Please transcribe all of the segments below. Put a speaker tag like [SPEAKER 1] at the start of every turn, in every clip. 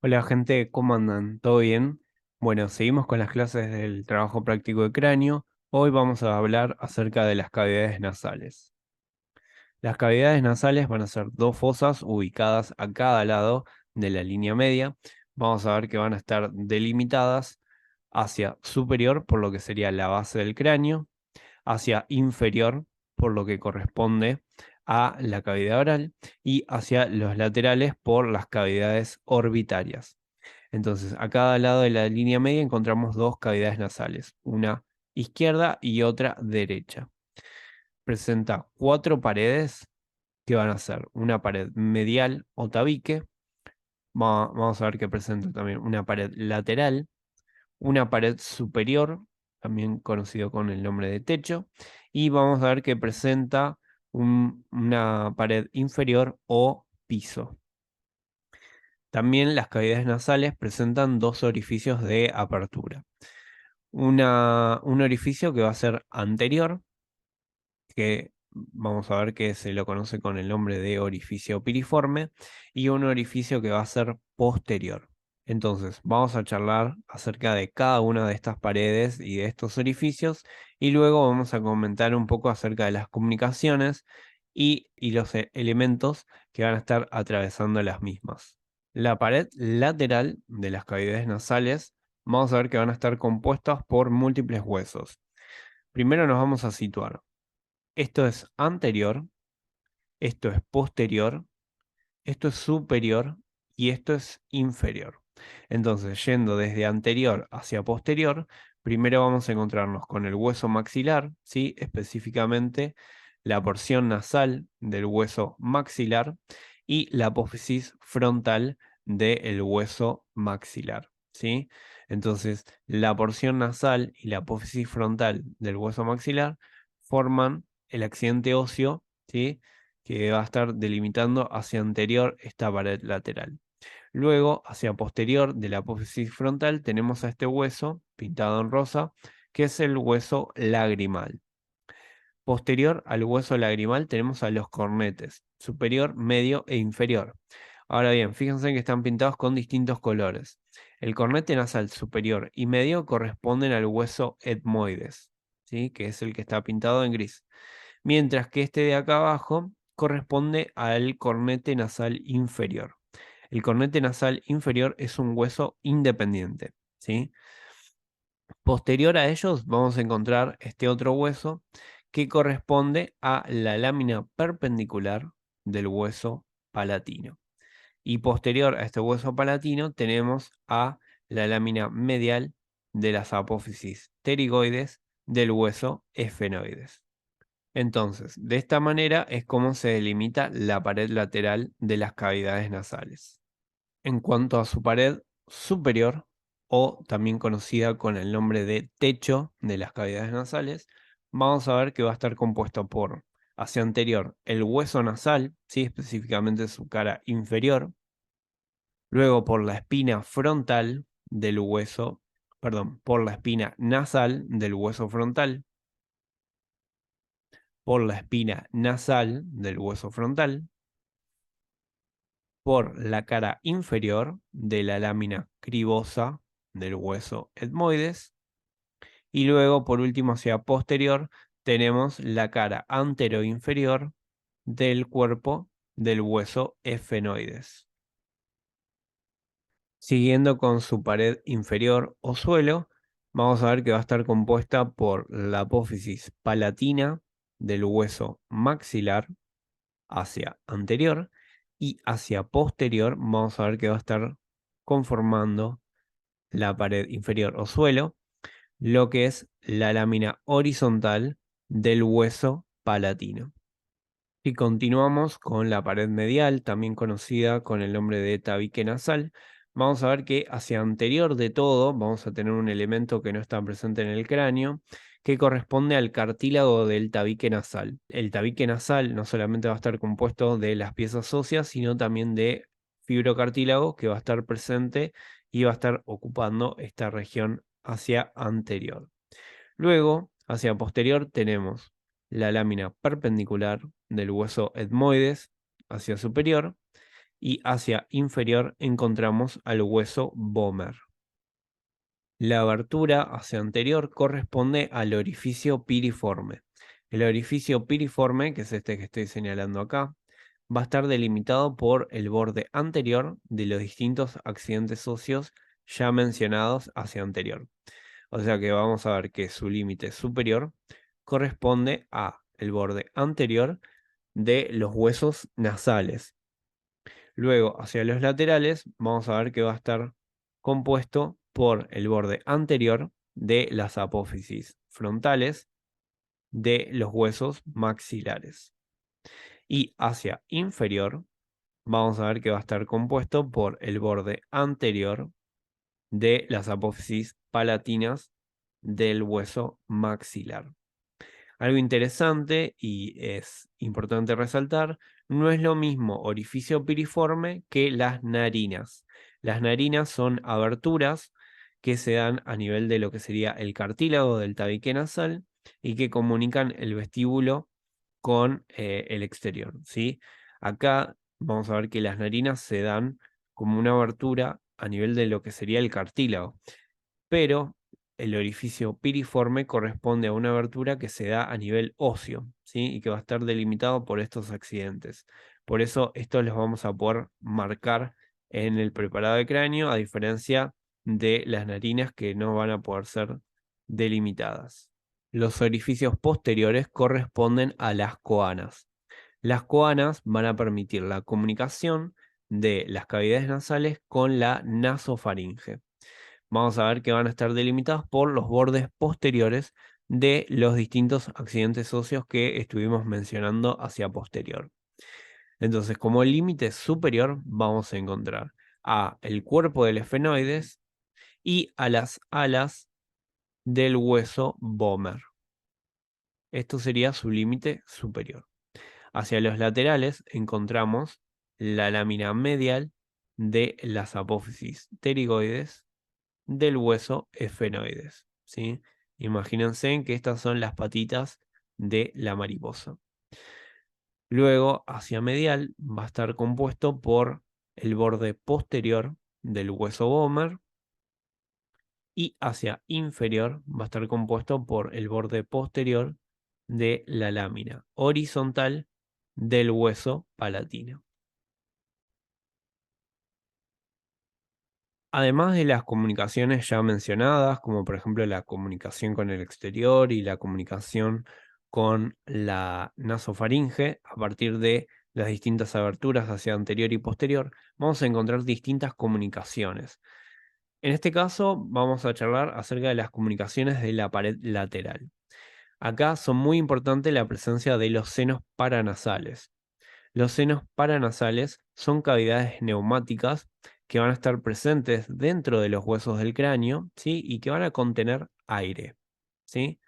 [SPEAKER 1] Hola gente, ¿cómo andan? ¿Todo bien? Bueno, seguimos con las clases del trabajo práctico de cráneo. Hoy vamos a hablar acerca de las cavidades nasales. Las cavidades nasales van a ser dos fosas ubicadas a cada lado de la línea media. Vamos a ver que van a estar delimitadas hacia superior, por lo que sería la base del cráneo, hacia inferior, por lo que corresponde a la cavidad oral, y hacia los laterales por las cavidades orbitarias. Entonces, a cada lado de la línea media encontramos dos cavidades nasales, una izquierda y otra derecha. Presenta cuatro paredes que van a ser una pared medial o tabique. Vamos a ver que presenta también una pared lateral, una pared superior, también conocido con el nombre de techo, y vamos a ver que presenta una pared inferior o piso. También las cavidades nasales presentan dos orificios de apertura. Un orificio que va a ser anterior, que vamos a ver que se lo conoce con el nombre de orificio piriforme, y un orificio que va a ser posterior. Entonces, vamos a charlar acerca de cada una de estas paredes y de estos orificios, y luego vamos a comentar un poco acerca de las comunicaciones y los elementos que van a estar atravesando las mismas. La pared lateral de las cavidades nasales, vamos a ver que van a estar compuestas por múltiples huesos. Primero nos vamos a situar. Esto es anterior, esto es posterior, esto es superior y esto es inferior. Entonces, yendo desde anterior hacia posterior, primero vamos a encontrarnos con el hueso maxilar, ¿sí? Específicamente la porción nasal del hueso maxilar y la apófisis frontal del hueso maxilar, ¿sí? Entonces, la porción nasal y la apófisis frontal del hueso maxilar forman el accidente óseo, ¿sí? Que va a estar delimitando hacia anterior esta pared lateral. Luego, hacia posterior de la apófisis frontal, tenemos a este hueso, pintado en rosa, que es el hueso lagrimal. Posterior al hueso lagrimal tenemos a los cornetes, superior, medio e inferior. Ahora bien, fíjense que están pintados con distintos colores. El cornete nasal superior y medio corresponden al hueso etmoides, ¿sí? Que es el que está pintado en gris. Mientras que este de acá abajo corresponde al cornete nasal inferior. El cornete nasal inferior es un hueso independiente, ¿sí? Posterior a ellos vamos a encontrar este otro hueso que corresponde a la lámina perpendicular del hueso palatino. Y posterior a este hueso palatino tenemos a la lámina medial de las apófisis pterigoides del hueso esfenoides. Entonces, de esta manera es como se delimita la pared lateral de las cavidades nasales. En cuanto a su pared superior, o también conocida con el nombre de techo de las cavidades nasales, vamos a ver que va a estar compuesto por, hacia anterior, el hueso nasal, ¿sí? Específicamente su cara inferior, luego por la espina frontal del hueso, perdón, por la espina nasal del hueso frontal, por la espina nasal del hueso frontal, por la cara inferior de la lámina cribosa del hueso etmoides y luego por último hacia posterior tenemos la cara anteroinferior del cuerpo del hueso efenoides. Siguiendo con su pared inferior o suelo, vamos a ver que va a estar compuesta por la apófisis palatina del hueso maxilar hacia anterior y hacia posterior vamos a ver que va a estar conformando la pared inferior o suelo, lo que es la lámina horizontal del hueso palatino. Y continuamos con la pared medial, también conocida con el nombre de tabique nasal. Vamos a ver que hacia anterior de todo vamos a tener un elemento que no está presente en el cráneo, que corresponde al cartílago del tabique nasal. El tabique nasal no solamente va a estar compuesto de las piezas óseas, sino también de fibrocartílago que va a estar presente y va a estar ocupando esta región hacia anterior. Luego, hacia posterior tenemos la lámina perpendicular del hueso etmoides hacia superior y hacia inferior encontramos al hueso vomer. La abertura hacia anterior corresponde al orificio piriforme. El orificio piriforme, que es este que estoy señalando acá, va a estar delimitado por el borde anterior de los distintos accidentes óseos ya mencionados hacia anterior. O sea que vamos a ver que su límite superior corresponde a el borde anterior de los huesos nasales. Luego, hacia los laterales, vamos a ver que va a estar compuesto por el borde anterior de las apófisis frontales de los huesos maxilares. Y hacia inferior, vamos a ver que va a estar compuesto por el borde anterior de las apófisis palatinas del hueso maxilar. Algo interesante y es importante resaltar, no es lo mismo orificio piriforme que las narinas. Las narinas son aberturas que se dan a nivel de lo que sería el cartílago del tabique nasal y que comunican el vestíbulo con el exterior, ¿sí? Acá vamos a ver que las narinas se dan como una abertura a nivel de lo que sería el cartílago, pero el orificio piriforme corresponde a una abertura que se da a nivel óseo, ¿sí? Y que va a estar delimitado por estos accidentes. Por eso estos los vamos a poder marcar en el preparado de cráneo, a diferencia de las narinas que no van a poder ser delimitadas. Los orificios posteriores corresponden a las coanas. Las coanas van a permitir la comunicación de las cavidades nasales con la nasofaringe. Vamos a ver que van a estar delimitadas por los bordes posteriores de los distintos accidentes óseos que estuvimos mencionando hacia posterior. Entonces, como límite superior, vamos a encontrar a el cuerpo del esfenoides y a las alas del hueso vomer. Esto sería su límite superior. Hacia los laterales encontramos la lámina medial de las apófisis pterigoides del hueso esfenoides, ¿sí? Imagínense que estas son las patitas de la mariposa. Luego, hacia medial, va a estar compuesto por el borde posterior del hueso vomer y hacia inferior va a estar compuesto por el borde posterior de la lámina horizontal del hueso palatino. Además de las comunicaciones ya mencionadas, como por ejemplo la comunicación con el exterior y la comunicación con la nasofaringe, a partir de las distintas aberturas hacia anterior y posterior, vamos a encontrar distintas comunicaciones. En este caso, vamos a charlar acerca de las comunicaciones de la pared lateral. Acá son muy importantes la presencia de los senos paranasales. Los senos paranasales son cavidades neumáticas que van a estar presentes dentro de los huesos del cráneo, ¿sí? Y que van a contener aire, ¿sí?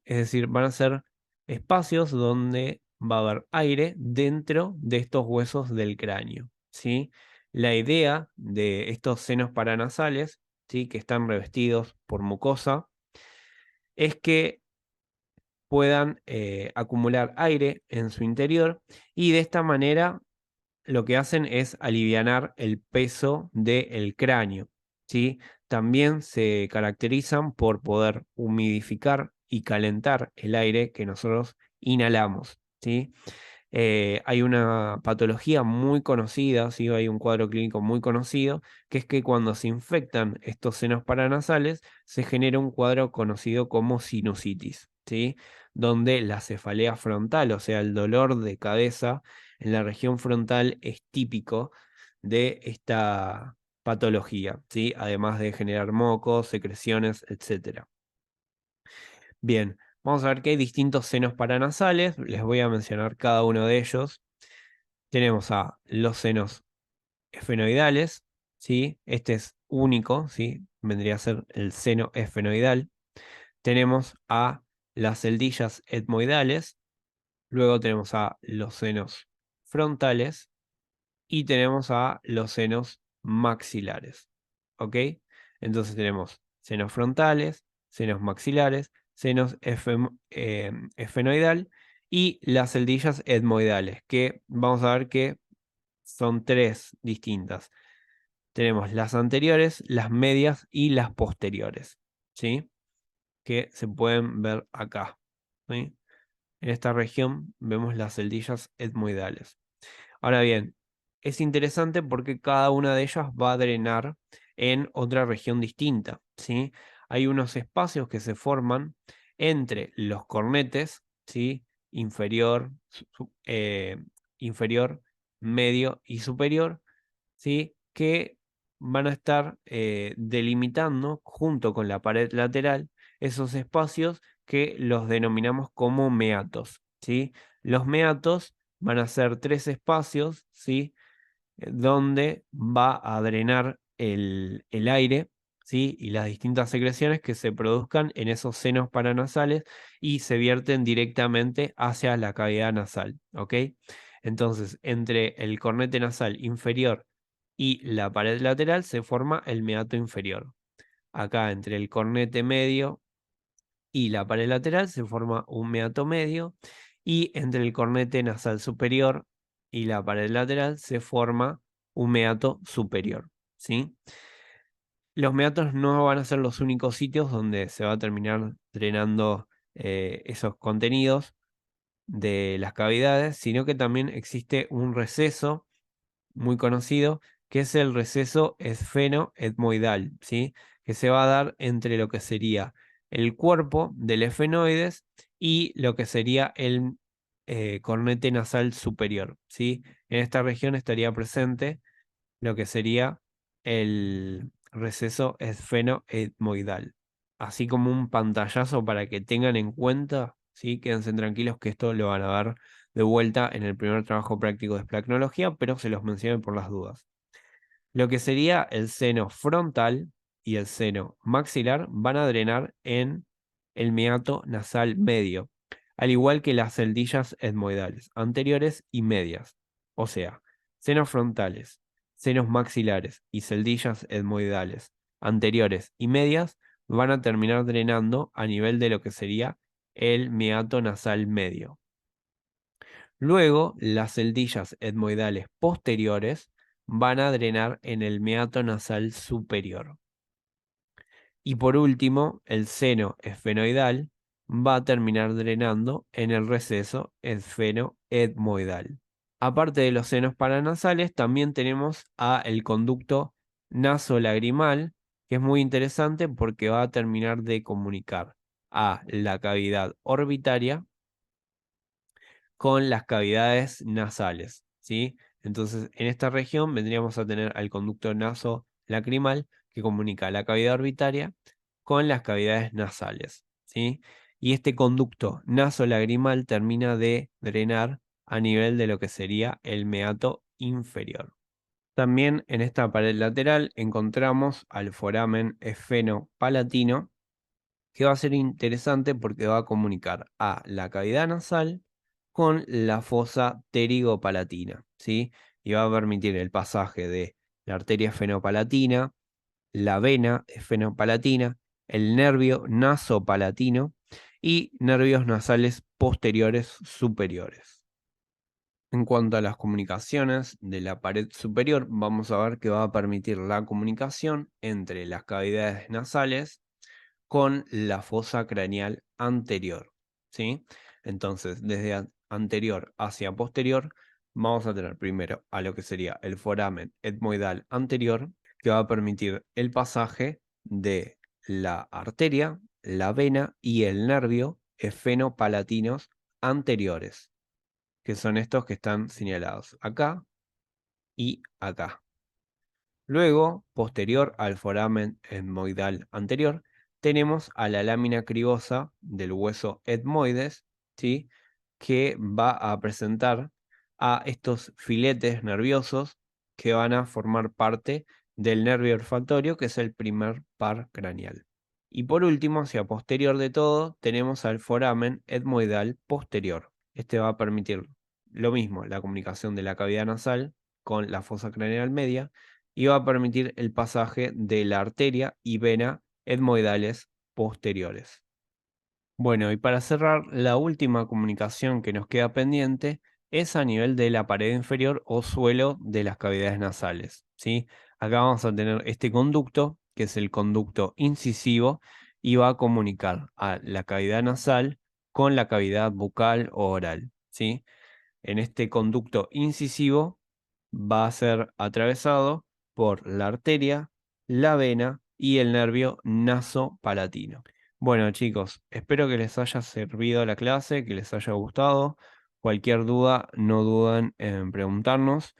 [SPEAKER 1] Es decir, van a ser espacios donde va a haber aire dentro de estos huesos del cráneo, ¿sí? La idea de estos senos paranasales, ¿sí? Que están revestidos por mucosa, es que puedan acumular aire en su interior y de esta manera lo que hacen es alivianar el peso del cráneo, ¿sí? También se caracterizan por poder humidificar y calentar el aire que nosotros inhalamos, ¿sí? Hay una patología muy conocida, ¿sí? Hay un cuadro clínico muy conocido, que es que cuando se infectan estos senos paranasales, se genera un cuadro conocido como sinusitis, ¿sí? Donde la cefalea frontal, o sea, el dolor de cabeza en la región frontal es típico de esta patología, ¿sí? Además de generar mocos, secreciones, etcétera. Bien, vamos a ver que hay distintos senos paranasales, les voy a mencionar cada uno de ellos. Tenemos a los senos esfenoidales, ¿sí? Este es único, ¿sí? Vendría a ser el seno esfenoidal. Tenemos a las celdillas etmoidales, luego tenemos a los senos frontales y tenemos a los senos maxilares, ¿ok? Entonces tenemos senos frontales, senos maxilares, senos esfenoidal y las celdillas etmoidales, que vamos a ver que son tres distintas. Tenemos las anteriores, las medias y las posteriores, ¿sí? Que se pueden ver acá, ¿sí? En esta región vemos las celdillas etmoidales. Ahora bien, es interesante porque cada una de ellas va a drenar en otra región distinta, ¿sí? Hay unos espacios que se forman entre los cornetes, ¿sí? Inferior, inferior, medio y superior, ¿sí? Que van a estar delimitando junto con la pared lateral esos espacios que los denominamos como meatos, ¿sí? Los meatos van a ser tres espacios, ¿sí? Donde va a drenar el aire, ¿sí? Y las distintas secreciones que se produzcan en esos senos paranasales y se vierten directamente hacia la cavidad nasal, ¿ok? Entonces, entre el cornete nasal inferior y la pared lateral se forma el meato inferior. Acá, entre el cornete medio y la pared lateral se forma un meato medio, y entre el cornete nasal superior y la pared lateral se forma un meato superior, ¿sí? Los meatos no van a ser los únicos sitios donde se va a terminar drenando esos contenidos de las cavidades, sino que también existe un receso muy conocido, que es el receso esfenoetmoidal, ¿sí? Que se va a dar entre lo que sería el cuerpo del esfenoides y lo que sería el cornete nasal superior, ¿sí? En esta región estaría presente lo que sería el receso esfenoetmoidal. Así como un pantallazo para que tengan en cuenta, ¿sí? Quédense tranquilos que esto lo van a ver de vuelta en el primer trabajo práctico de esplacnología, pero se los menciono por las dudas. Lo que sería el seno frontal y el seno maxilar van a drenar en el meato nasal medio, al igual que las celdillas etmoidales, anteriores y medias. O sea, senos frontales, senos maxilares y celdillas etmoidales, anteriores y medias, van a terminar drenando a nivel de lo que sería el meato nasal medio. Luego, las celdillas etmoidales posteriores van a drenar en el meato nasal superior. Y por último, el seno esfenoidal va a terminar drenando en el receso esfenoetmoidal. Aparte de los senos paranasales, también tenemos el conducto nasolagrimal, que es muy interesante porque va a terminar de comunicar a la cavidad orbitaria con las cavidades nasales, ¿sí? Entonces, en esta región vendríamos a tener al conducto nasolacrimal que comunica la cavidad orbitaria con las cavidades nasales, ¿sí? Y este conducto nasolagrimal termina de drenar a nivel de lo que sería el meato inferior. También en esta pared lateral encontramos al foramen esfenopalatino, que va a ser interesante porque va a comunicar a la cavidad nasal con la fosa pterigopalatina, ¿sí? Y va a permitir el pasaje de la arteria esfenopalatina, la vena esfenopalatina, el nervio nasopalatino y nervios nasales posteriores superiores. En cuanto a las comunicaciones de la pared superior, vamos a ver que va a permitir la comunicación entre las cavidades nasales con la fosa craneal anterior, ¿sí? Entonces, desde anterior hacia posterior, vamos a tener primero a lo que sería el foramen etmoidal anterior, que va a permitir el pasaje de la arteria, la vena y el nervio esfenopalatinos anteriores, que son estos que están señalados acá y acá. Luego, posterior al foramen etmoidal anterior, tenemos a la lámina cribosa del hueso etmoides, ¿sí? Que va a presentar a estos filetes nerviosos que van a formar parte del nervio olfatorio, que es el primer par craneal. Y por último, hacia posterior de todo, tenemos al foramen etmoidal posterior. Este va a permitir lo mismo, la comunicación de la cavidad nasal con la fosa craneal media, y va a permitir el pasaje de la arteria y vena etmoidales posteriores. Bueno, y para cerrar, la última comunicación que nos queda pendiente es a nivel de la pared inferior o suelo de las cavidades nasales, ¿sí? Acá vamos a tener este conducto, que es el conducto incisivo, y va a comunicar a la cavidad nasal con la cavidad bucal o oral, ¿sí? En este conducto incisivo va a ser atravesado por la arteria, la vena y el nervio nasopalatino. Bueno, chicos, espero que les haya servido la clase, que les haya gustado. Cualquier duda, no duden en preguntarnos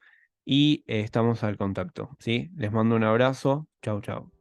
[SPEAKER 1] y estamos al contacto, ¿sí? Les mando un abrazo. Chau, chau.